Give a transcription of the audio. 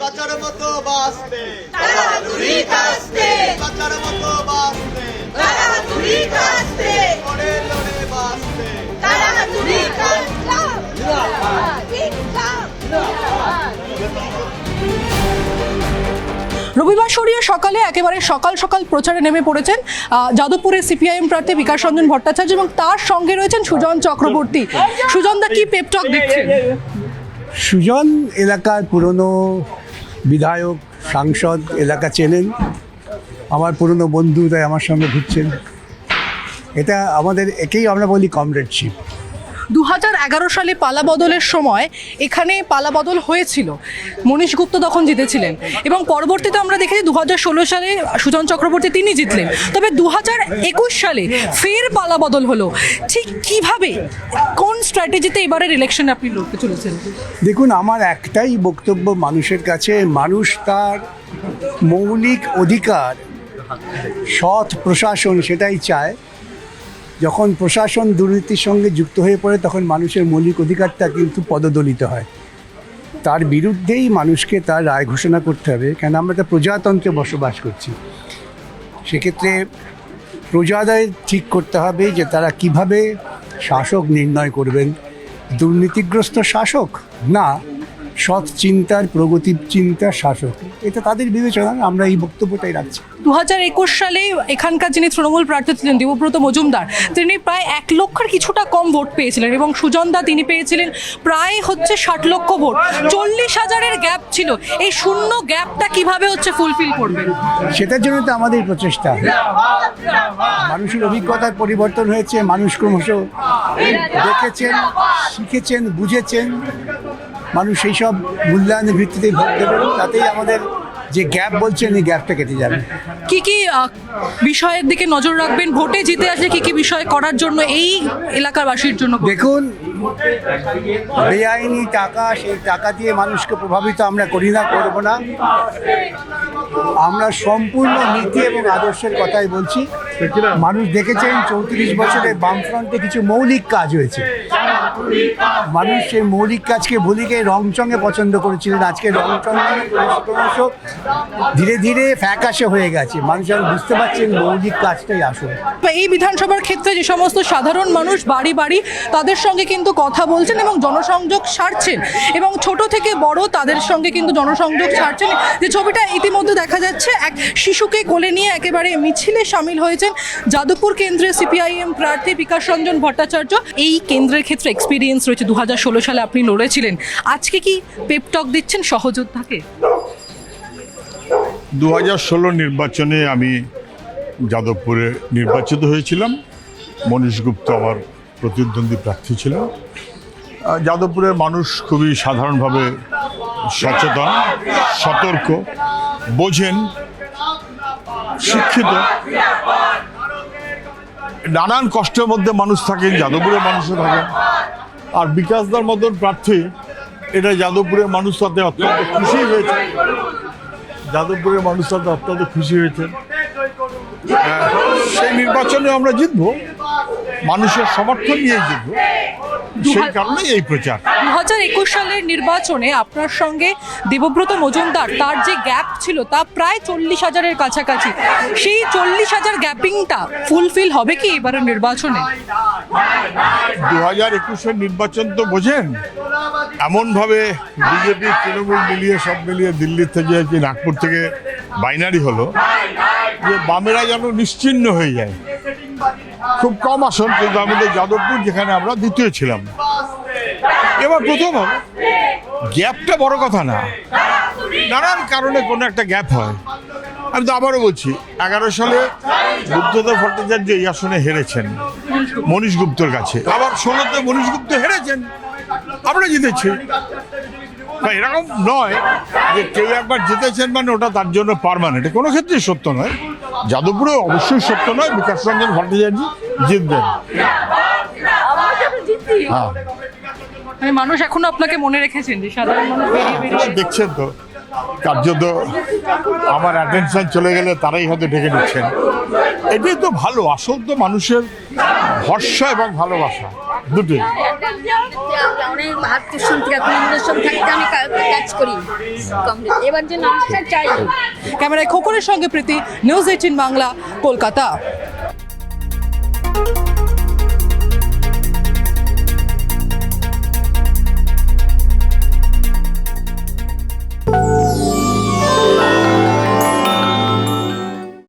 বাঁচার মতো বাঁচতে তারা হাতুড়ি কাস্তে বাঁচার মতো বাঁচতে তারা হাতুড়ি কাস্তে লড়ে লড়ে বাঁচতে তারা হাতুড়ি কাস্তে রবিবার সরিয়ে সকালে একেবারে সকাল সকাল প্রচারে নেমে পড়েছেন যাদবপুরের সিপিআইএম প্রার্থী বিকাশ রঞ্জন ভট্টাচার্য এবং তার সঙ্গে রয়েছেন সুজন চক্রবর্তী। সুজন দা, কি পেপটক দেখছেন? সুজন এলাকার পুরনো বিধায়ক, সাংসদ, এলাকা চেনেন, আমার পুরনো বন্ধু, তাই আমার সঙ্গে ঘুরছেন। এটা আমাদের একেই আমরা বলি কমরেডশিপ। 2011 সালে পালা বদলের সময় এখানে পালা বদল হয়েছিল, মনীশ গুপ্ত তখন জিতেছিলেন এবং পরবর্তীতে আমরা দেখেছি 2016 সালে সুজন চক্রবর্তী তিনি জিতলেন। তবে 2021 সালে ফের পালা বদল হলো, ঠিক কিভাবে, কোন স্ট্র্যাটেজিতে এবারের ইলেকশনে আপনি লড়তে চলেছেন? দেখুন, আমার একটাই বক্তব্য মানুষের কাছে, মানুষ তার মৌলিক অধিকার সৎ প্রশাসন সেটাই চায়। যখন প্রশাসন দুর্নীতির সঙ্গে যুক্ত হয়ে পড়ে তখন মানুষের মৌলিক অধিকারটা কিন্তু পদদলিত হয়। তার বিরুদ্ধেই মানুষকে তার রায় ঘোষণা করতে হবে, কেন আমরা একটা প্রজাতন্ত্রে বসবাস করছি। সেক্ষেত্রে প্রজাদের ঠিক করতে হবে যে তারা কিভাবে শাসক নির্ণয় করবেন, দুর্নীতিগ্রস্ত শাসক না সৎ চিন্তার প্রগতি চিন্তার শাসক, এটা তাদের বিবেচনা। আমরা এই বক্তব্যটাই রাখছি। 2021 সালে এখানকার যিনি তৃণমূল প্রার্থী ছিলেন দেবব্রত মজুমদার, তিনি প্রায় 1 লক্ষের কিছুটা কম ভোট পেয়েছিলেন এবং সুজন দা তিনি পেয়েছিলেন প্রায় 60 লক্ষ ভোট। 40,000-এর গ্যাপ ছিল। এই শূন্য গ্যাপটা কিভাবে ফুলফিল করবেন? সেটার জন্য তো আমাদের প্রচেষ্টা। মানুষের অভিজ্ঞতার পরিবর্তন হয়েছে, মানুষ ক্রমশ দেখেছেন, শিখেছেন, বুঝেছেন। মানুষ সেই সব মূল্যায়নের ভিত্তিতে ভোট দেবেন, তাতেই আমাদের যে গ্যাপ বলছেন এই গ্যাপটা কেটে যাবে। কি কি বিষয়ের দিকে নজর রাখবেন ভোটে জিতে আসলে, কি কি বিষয় করার জন্য এই এলাকাবাসীর জন্য? দেখুন, বেআইনি টাকা, সেই টাকা দিয়ে মানুষকে প্রভাবিত আমরা করি না, করব না। আমরা সম্পূর্ণ নীতি এবং আদর্শের কথাই বলছি। মানুষ দেখেছেন 34 বছরে বামফ্রন্টে কিছু মৌলিক কাজ হয়েছে। মানুষ সেই মৌলিক কাজকে ভুলে গিয়ে রংচঙে পছন্দ করেছিলেন। আজকে রংচঙে ক্রমশ ধীরে ধীরে ফ্যাকাশে হয়ে গেছে। মানুষ এখন বুঝতে পারছেন মৌলিক কাজটাই আসল। এই বিধানসভার ক্ষেত্রে যে সমস্ত সাধারণ মানুষ বাড়ি বাড়ি তাদের সঙ্গে কিন্তু কথা বলছেন এবং জনসংযোগ সারছেন এবং ছোট থেকে বড় তাদের সঙ্গে কিন্তু জনসংযোগ সারছেন। যে ছবিটা ইতিমধ্যে দেখা যাচ্ছে, এক শিশুকে কোলে নিয়ে একেবারে মিছিলে সামিল হয়েছেন যাদবপুর কেন্দ্রের সিপিআইএম প্রার্থী বিকাশ রঞ্জন ভট্টাচার্য। এই কেন্দ্রের ক্ষেত্রে এক্সপিরিয়েন্স রয়েছে, 2016 সালে আপনি লড়েছিলেন। আজকে কি পেপটক দিচ্ছেন সহযোদ্ধাকে? 2016 নির্বাচনে আমি যাদবপুরে নির্বাচিত হয়েছিলাম। মনীশ গুপ্ত আমার প্রতিদ্বন্দ্বী প্রার্থী ছিলেন। যাদবপুরের মানুষ খুবই সাধারণভাবে সচেতন, সতর্ক, বোঝেন, শিক্ষিত। নানান কষ্টের মধ্যে মানুষ থাকেন, যাদবপুরের মানুষও থাকেন। আর বিকাশদার মতন প্রার্থী, এটা যাদবপুরের মানুষ তাতে অত্যন্ত খুশি হয়েছে। যাদবপুরের মানুষ তাতে অত্যন্ত খুশি হয়েছেন। সেই নির্বাচনে আমরা জিতবো, মানুষের সমর্থন নিয়ে জিতবো, সেই কারণে এই প্রচার। 2021 সালের নির্বাচনে আপনার সঙ্গে দেবব্রত মজুমদার, তার যে গ্যাপ ছিল তা প্রায় 40,000-এর কাছাকাছি। সেই 40,000 গ্যাপিংটা ফুলফিল হবে কি এবারের নির্বাচনে? 2021-এর নির্বাচন তো বোঝেন, এমনভাবে বিজেপি তৃণমূল মিলিয়ে সব মিলিয়ে দিল্লির থেকে কি নাগপুর থেকে বাইনারি হলো যে বামেরা যেন নিশ্চিহ্ন হয়ে যায়। খুব কম আসন, কিন্তু আমাদের যাদবপুর, যেখানে আমরা দ্বিতীয় ছিলাম, এবার প্রথম হবে। গ্যাপটা বড় কথা না, নানান কারণে কোনো একটা গ্যাপ হয়। আমি তো আবারও বলছি, 11 সালে বুদ্ধদেব ভট্টাচার্য এই আসনে হেরেছেন মনীশ গুপ্তর কাছে, আবার 16-তে মনীশ গুপ্ত হেরেছেন, আমরা জিতেছি। এরকম নয় যে কেউ একবার জিতেছেন মানে ওটা তার জন্য পার্মানেন্ট, কোনো ক্ষেত্রেই সত্য নয়। যাদবপুরে অবশ্যই সত্য নয় বিকাশ রঞ্জন ভট্টাচার্য জিতবেন। হ্যাঁ, মানুষ এখনো আপনাকে মনে রেখেছেন যে সাধারণ মানুষ দেখছেন তো, কার্যত আমার অ্যাটেনশন চলে গেলে তারাই হয়তো ঢেকে নিচ্ছেন। এটাই তো ভালো, আসল তো মানুষের ভরসা এবং ভালোবাসা। দুটোই। অনেক 72 সন থেকে 53 সন থাকতে আমি কাজ করি কংগ্রেস, এবার যে নমস্কার চাই। ক্যামেরায় খোকনের সঙ্গে প্রীতি, নিউজ 18 বাংলা, কলকাতা।